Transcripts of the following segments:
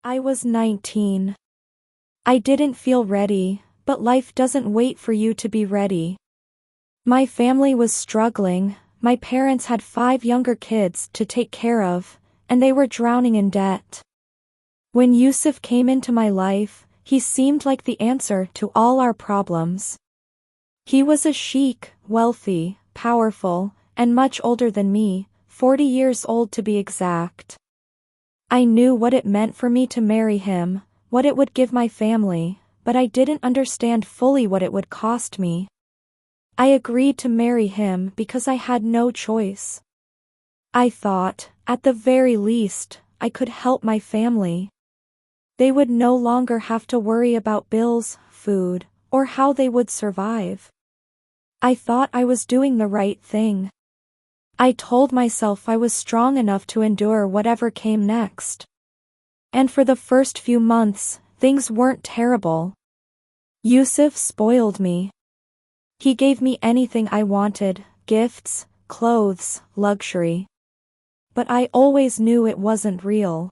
I was 19. I didn't feel ready, but life doesn't wait for you to be ready. My family was struggling, my parents had 5 younger kids to take care of, and they were drowning in debt. When Yusuf came into my life, he seemed like the answer to all our problems. He was a sheik, wealthy, powerful, and much older than me, 40 years old to be exact. I knew what it meant for me to marry him, what it would give my family, but I didn't understand fully what it would cost me. I agreed to marry him because I had no choice. I thought, at the very least, I could help my family. They would no longer have to worry about bills, food, or how they would survive. I thought I was doing the right thing. I told myself I was strong enough to endure whatever came next. And for the first few months, things weren't terrible. Yusuf spoiled me. He gave me anything I wanted, gifts, clothes, luxury. But I always knew it wasn't real.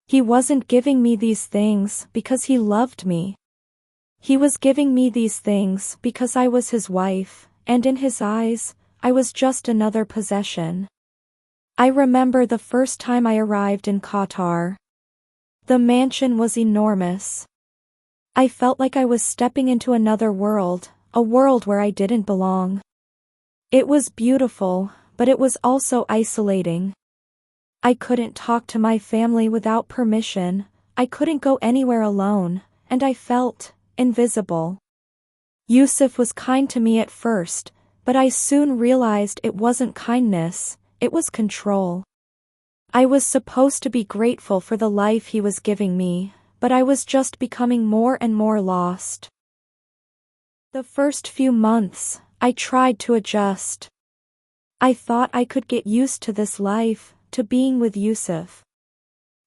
He wasn't giving me these things because he loved me. He was giving me these things because I was his wife, and in his eyes, I was just another possession. I remember the first time I arrived in Qatar. The mansion was enormous. I felt like I was stepping into another world, a world where I didn't belong. It was beautiful, but it was also isolating. I couldn't talk to my family without permission, I couldn't go anywhere alone, and I felt invisible. Yusuf was kind to me at first, but I soon realized it wasn't kindness, it was control. I was supposed to be grateful for the life he was giving me, but I was just becoming more and more lost. The first few months, I tried to adjust. I thought I could get used to this life, to being with Yusuf.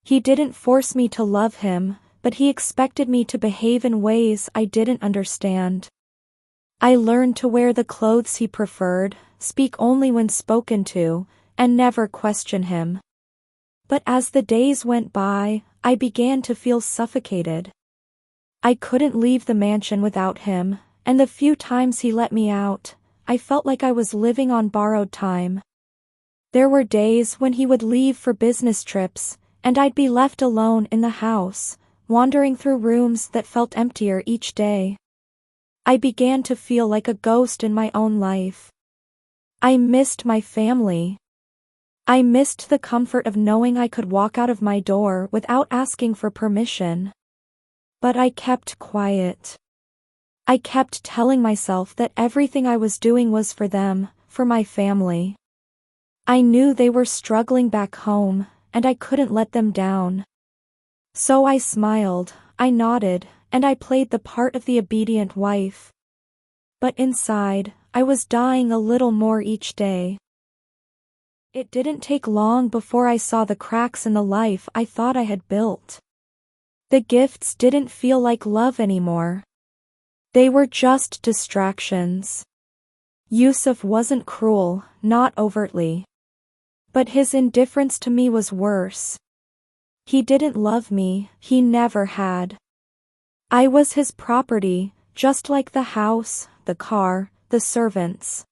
He didn't force me to love him, but he expected me to behave in ways I didn't understand. I learned to wear the clothes he preferred, speak only when spoken to, and never question him. But as the days went by, I began to feel suffocated. I couldn't leave the mansion without him, and the few times he let me out, I felt like I was living on borrowed time. There were days when he would leave for business trips, and I'd be left alone in the house, wandering through rooms that felt emptier each day. I began to feel like a ghost in my own life. I missed my family. I missed the comfort of knowing I could walk out of my door without asking for permission. But I kept quiet. I kept telling myself that everything I was doing was for them, for my family. I knew they were struggling back home, and I couldn't let them down. So I smiled, I nodded, and I played the part of the obedient wife. But inside, I was dying a little more each day. It didn't take long before I saw the cracks in the life I thought I had built. The gifts didn't feel like love anymore. They were just distractions. Yusuf wasn't cruel, not overtly. But his indifference to me was worse. He didn't love me, he never had. I was his property, just like the house, the car, the servants.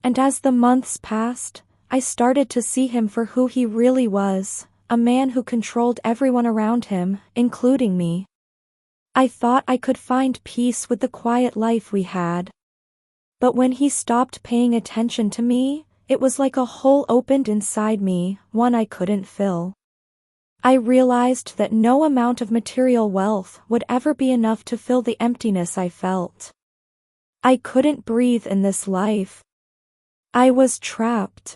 And as the months passed, I started to see him for who he really was, a man who controlled everyone around him, including me. I thought I could find peace with the quiet life we had. But when he stopped paying attention to me, it was like a hole opened inside me, one I couldn't fill. I realized that no amount of material wealth would ever be enough to fill the emptiness I felt. I couldn't breathe in this life. I was trapped.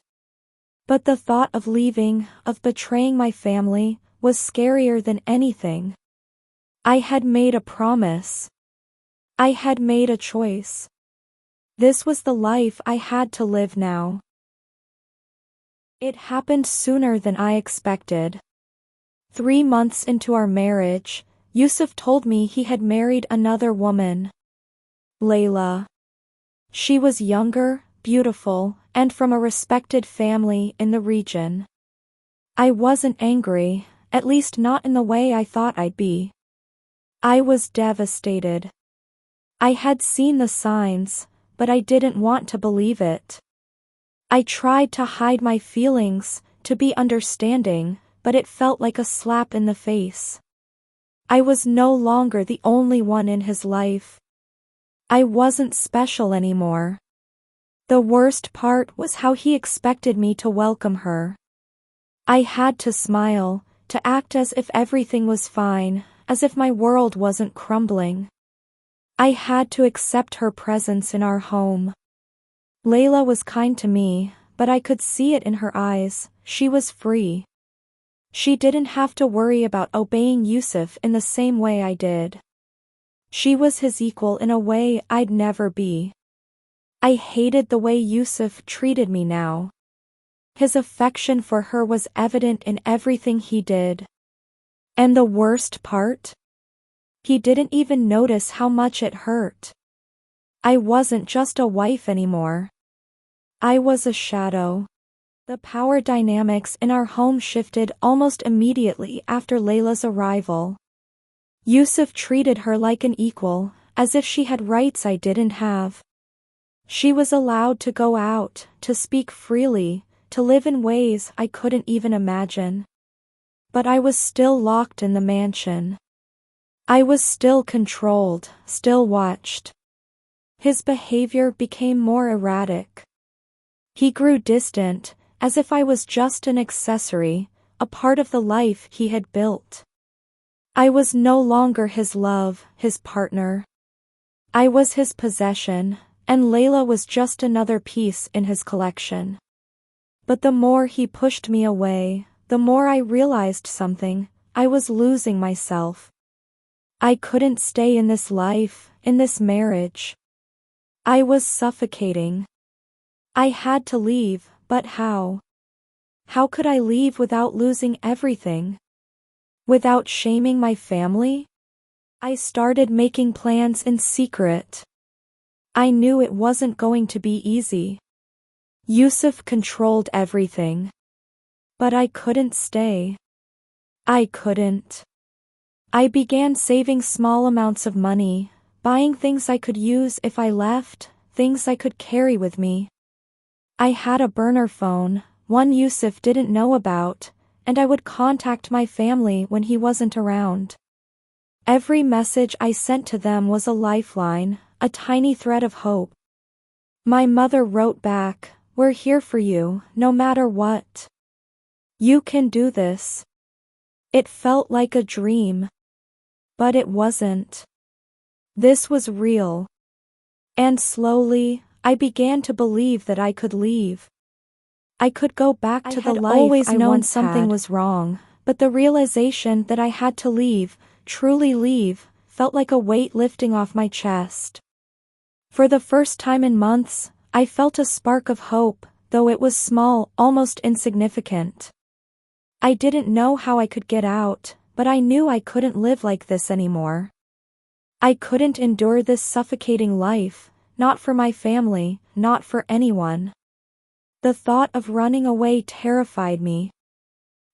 But the thought of leaving, of betraying my family, was scarier than anything. I had made a promise. I had made a choice. This was the life I had to live now. It happened sooner than I expected. 3 months into our marriage, Yusuf told me he had married another woman. Layla. She was younger, beautiful, and from a respected family in the region. I wasn't angry, at least not in the way I thought I'd be. I was devastated. I had seen the signs, but I didn't want to believe it. I tried to hide my feelings, to be understanding, but it felt like a slap in the face. I was no longer the only one in his life. I wasn't special anymore. The worst part was how he expected me to welcome her. I had to smile, to act as if everything was fine, as if my world wasn't crumbling. I had to accept her presence in our home. Layla was kind to me, but I could see it in her eyes. She was free. She didn't have to worry about obeying Yusuf in the same way I did. She was his equal in a way I'd never be. I hated the way Yusuf treated me now. His affection for her was evident in everything he did. And the worst part? He didn't even notice how much it hurt. I wasn't just a wife anymore. I was a shadow. The power dynamics in our home shifted almost immediately after Layla's arrival. Yusuf treated her like an equal, as if she had rights I didn't have. She was allowed to go out, to speak freely, to live in ways I couldn't even imagine. But I was still locked in the mansion. I was still controlled, still watched. His behavior became more erratic. He grew distant, as if I was just an accessory, a part of the life he had built. I was no longer his love, his partner. I was his possession, and Layla was just another piece in his collection. But the more he pushed me away, the more I realized something. I was losing myself. I couldn't stay in this life, in this marriage. I was suffocating. I had to leave, but how? How could I leave without losing everything? Without shaming my family? I started making plans in secret. I knew it wasn't going to be easy. Yusuf controlled everything. But I couldn't stay. I couldn't. I began saving small amounts of money, buying things I could use if I left, things I could carry with me. I had a burner phone, one Yusuf didn't know about, and I would contact my family when he wasn't around. Every message I sent to them was a lifeline, a tiny thread of hope. My mother wrote back, "We're here for you, no matter what. You can do this." It felt like a dream. But it wasn't. This was real. And slowly, I began to believe that I could leave. I could go back to the life I always known something was wrong, but the realization that I had to leave, truly leave, felt like a weight lifting off my chest. For the first time in months, I felt a spark of hope, though it was small, almost insignificant. I didn't know how I could get out, but I knew I couldn't live like this anymore. I couldn't endure this suffocating life, not for my family, not for anyone. The thought of running away terrified me.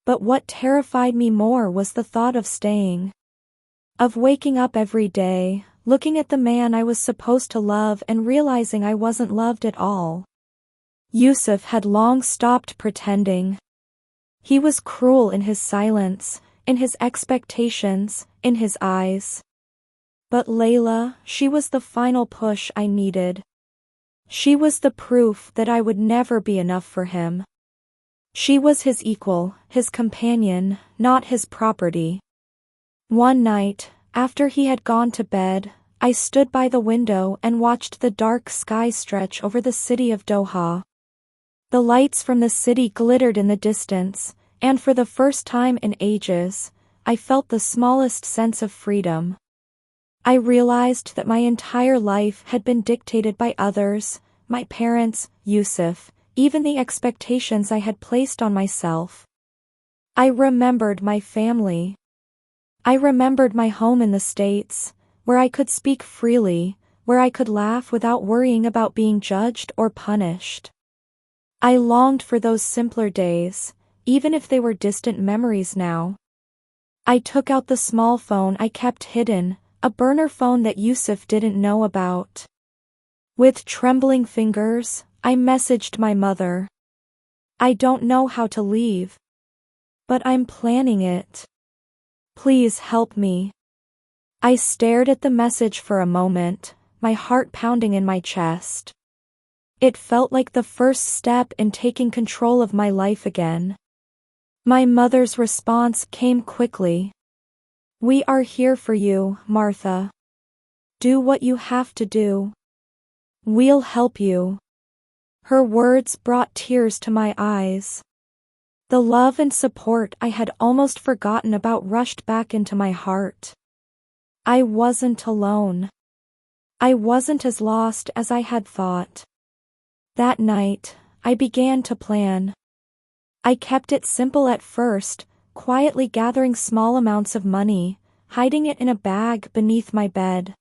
But what terrified me more was the thought of staying. Of waking up every day, looking at the man I was supposed to love and realizing I wasn't loved at all. Yusuf had long stopped pretending. He was cruel in his silence, in his expectations, in his eyes. But Layla, she was the final push I needed. She was the proof that I would never be enough for him. She was his equal, his companion, not his property. One night, after he had gone to bed, I stood by the window and watched the dark sky stretch over the city of Doha. The lights from the city glittered in the distance, and for the first time in ages, I felt the smallest sense of freedom. I realized that my entire life had been dictated by others, my parents, Yusuf, even the expectations I had placed on myself. I remembered my family. I remembered my home in the States, where I could speak freely, where I could laugh without worrying about being judged or punished. I longed for those simpler days, even if they were distant memories now. I took out the small phone I kept hidden, a burner phone that Yusuf didn't know about. With trembling fingers, I messaged my mother. I don't know how to leave. But I'm planning it. Please help me. I stared at the message for a moment, my heart pounding in my chest. It felt like the first step in taking control of my life again. My mother's response came quickly. We are here for you, Martha. Do what you have to do. We'll help you. Her words brought tears to my eyes. The love and support I had almost forgotten about rushed back into my heart. I wasn't alone. I wasn't as lost as I had thought. That night, I began to plan. I kept it simple at first, quietly gathering small amounts of money, hiding it in a bag beneath my bed.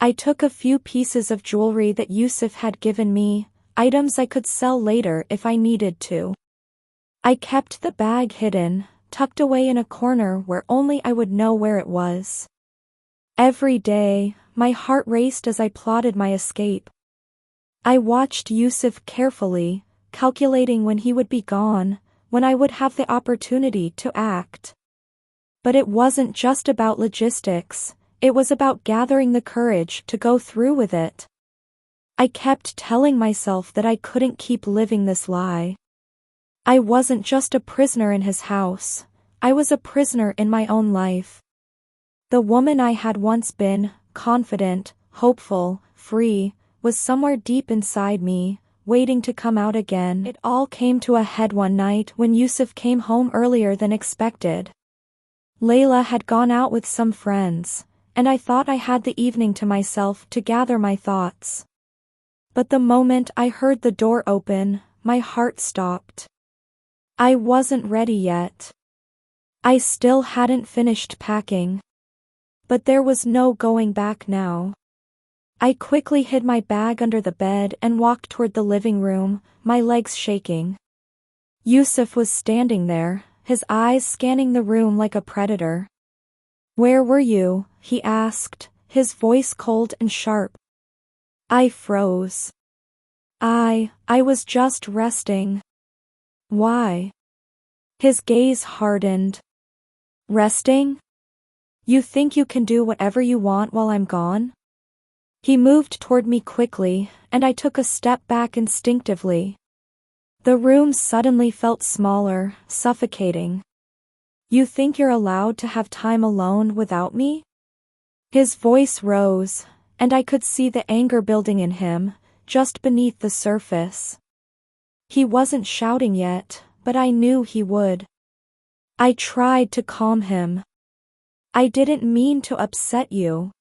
I took a few pieces of jewelry that Yusuf had given me, items I could sell later if I needed to. I kept the bag hidden, tucked away in a corner where only I would know where it was. Every day, my heart raced as I plotted my escape. I watched Yusuf carefully, calculating when he would be gone, when I would have the opportunity to act. But it wasn't just about logistics, it was about gathering the courage to go through with it. I kept telling myself that I couldn't keep living this lie. I wasn't just a prisoner in his house, I was a prisoner in my own life. The woman I had once been, confident, hopeful, free, was somewhere deep inside me, waiting to come out again. It all came to a head one night when Yusuf came home earlier than expected. Layla had gone out with some friends, and I thought I had the evening to myself to gather my thoughts. But the moment I heard the door open, my heart stopped. I wasn't ready yet. I still hadn't finished packing. But there was no going back now. I quickly hid my bag under the bed and walked toward the living room, my legs shaking. Yusuf was standing there, his eyes scanning the room like a predator. Where were you? He asked, his voice cold and sharp. I froze. I was just resting. Why? His gaze hardened. Resting? You think you can do whatever you want while I'm gone? He moved toward me quickly, and I took a step back instinctively. The room suddenly felt smaller, suffocating. You think you're allowed to have time alone without me? His voice rose, and I could see the anger building in him, just beneath the surface. He wasn't shouting yet, but I knew he would. I tried to calm him. I didn't mean to upset you.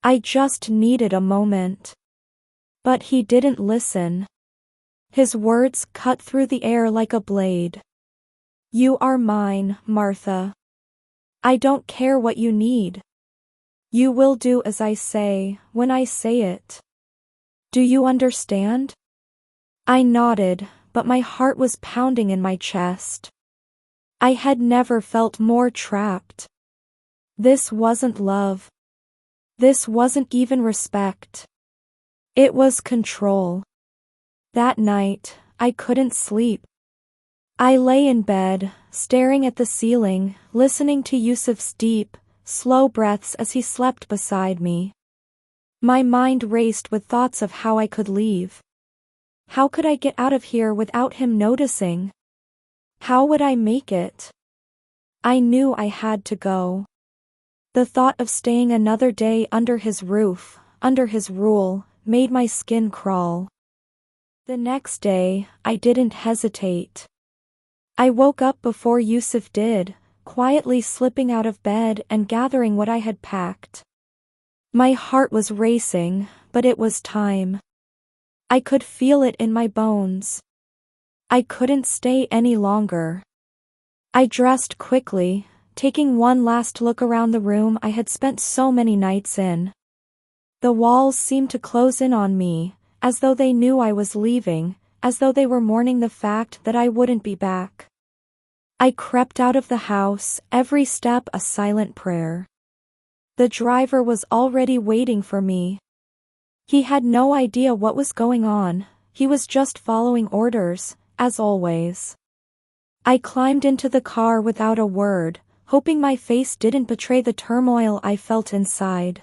I just needed a moment. But he didn't listen. His words cut through the air like a blade. You are mine, Martha. I don't care what you need. You will do as I say, when I say it. Do you understand? I nodded, but my heart was pounding in my chest. I had never felt more trapped. This wasn't love. This wasn't even respect. It was control. That night, I couldn't sleep. I lay in bed, staring at the ceiling, listening to Yusuf's deep, slow breaths as he slept beside me. My mind raced with thoughts of how I could leave. How could I get out of here without him noticing? How would I make it? I knew I had to go. The thought of staying another day under his roof, under his rule, made my skin crawl. The next day, I didn't hesitate. I woke up before Yusuf did, quietly slipping out of bed and gathering what I had packed. My heart was racing, but it was time. I could feel it in my bones. I couldn't stay any longer. I dressed quickly, taking one last look around the room I had spent so many nights in. The walls seemed to close in on me, as though they knew I was leaving, as though they were mourning the fact that I wouldn't be back. I crept out of the house, every step a silent prayer. The driver was already waiting for me. He had no idea what was going on, he was just following orders, as always. I climbed into the car without a word, hoping my face didn't betray the turmoil I felt inside.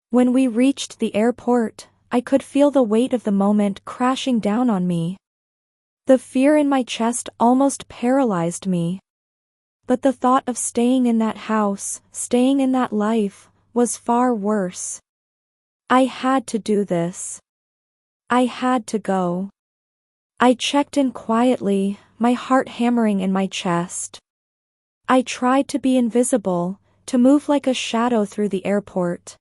When we reached the airport, I could feel the weight of the moment crashing down on me. The fear in my chest almost paralyzed me. But the thought of staying in that house, staying in that life, was far worse. I had to do this. I had to go. I checked in quietly, my heart hammering in my chest. I tried to be invisible, to move like a shadow through the airport.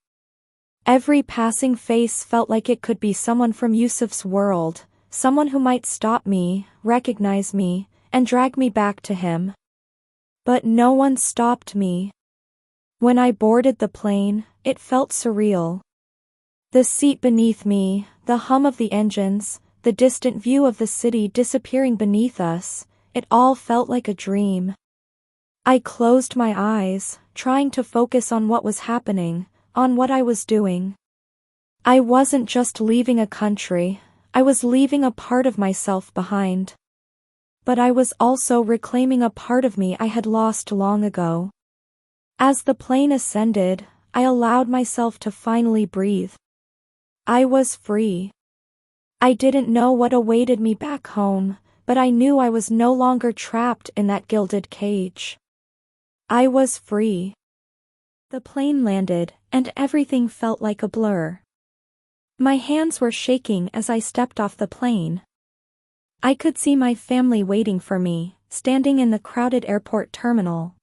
Every passing face felt like it could be someone from Yusuf's world, someone who might stop me, recognize me, and drag me back to him. But no one stopped me. When I boarded the plane, it felt surreal. The seat beneath me, the hum of the engines, the distant view of the city disappearing beneath us, it all felt like a dream. I closed my eyes, trying to focus on what was happening, on what I was doing. I wasn't just leaving a country, I was leaving a part of myself behind. But I was also reclaiming a part of me I had lost long ago. As the plane ascended, I allowed myself to finally breathe. I was free. I didn't know what awaited me back home, but I knew I was no longer trapped in that gilded cage. I was free. The plane landed, and everything felt like a blur. My hands were shaking as I stepped off the plane. I could see my family waiting for me, standing in the crowded airport terminal.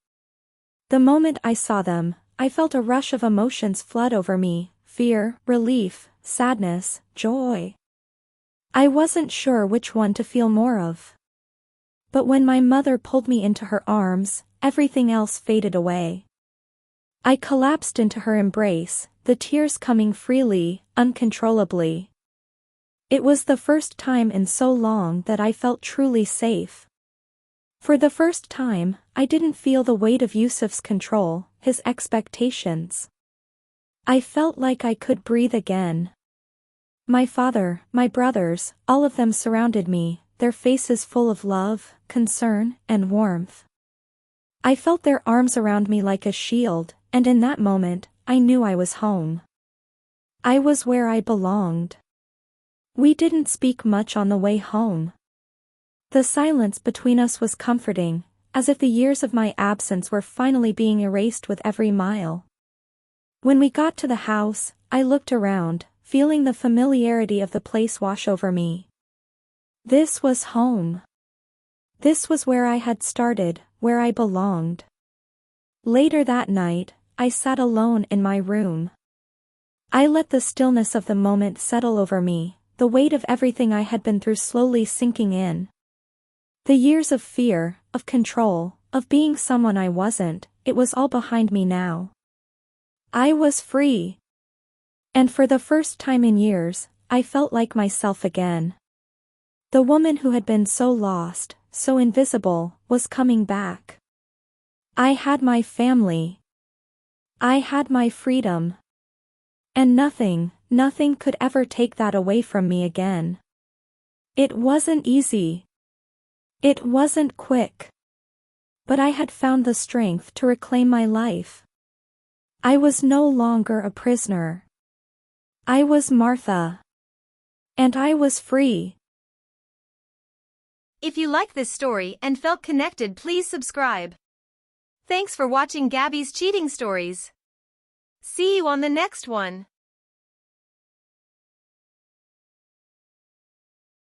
The moment I saw them, I felt a rush of emotions flood over me: fear, relief, sadness, joy. I wasn't sure which one to feel more of. But when my mother pulled me into her arms, everything else faded away. I collapsed into her embrace, the tears coming freely, uncontrollably. It was the first time in so long that I felt truly safe. For the first time, I didn't feel the weight of Yusuf's control, his expectations. I felt like I could breathe again. My father, my brothers, all of them surrounded me, their faces full of love, concern, and warmth. I felt their arms around me like a shield, and in that moment, I knew I was home. I was where I belonged. We didn't speak much on the way home. The silence between us was comforting, as if the years of my absence were finally being erased with every mile. When we got to the house, I looked around, feeling the familiarity of the place wash over me. This was home. This was where I had started, where I belonged. Later that night, I sat alone in my room. I let the stillness of the moment settle over me, the weight of everything I had been through slowly sinking in. The years of fear, of control, of being someone I wasn't, it was all behind me now. I was free. And for the first time in years, I felt like myself again. The woman who had been so lost, so invisible, was coming back. I had my family. I had my freedom. And nothing could ever take that away from me again. It wasn't easy. It wasn't quick. But I had found the strength to reclaim my life. I was no longer a prisoner. I was Martha. And I was free. If you like this story and felt connected, please subscribe. Thanks for watching Gabby's cheating stories. See you on the next one.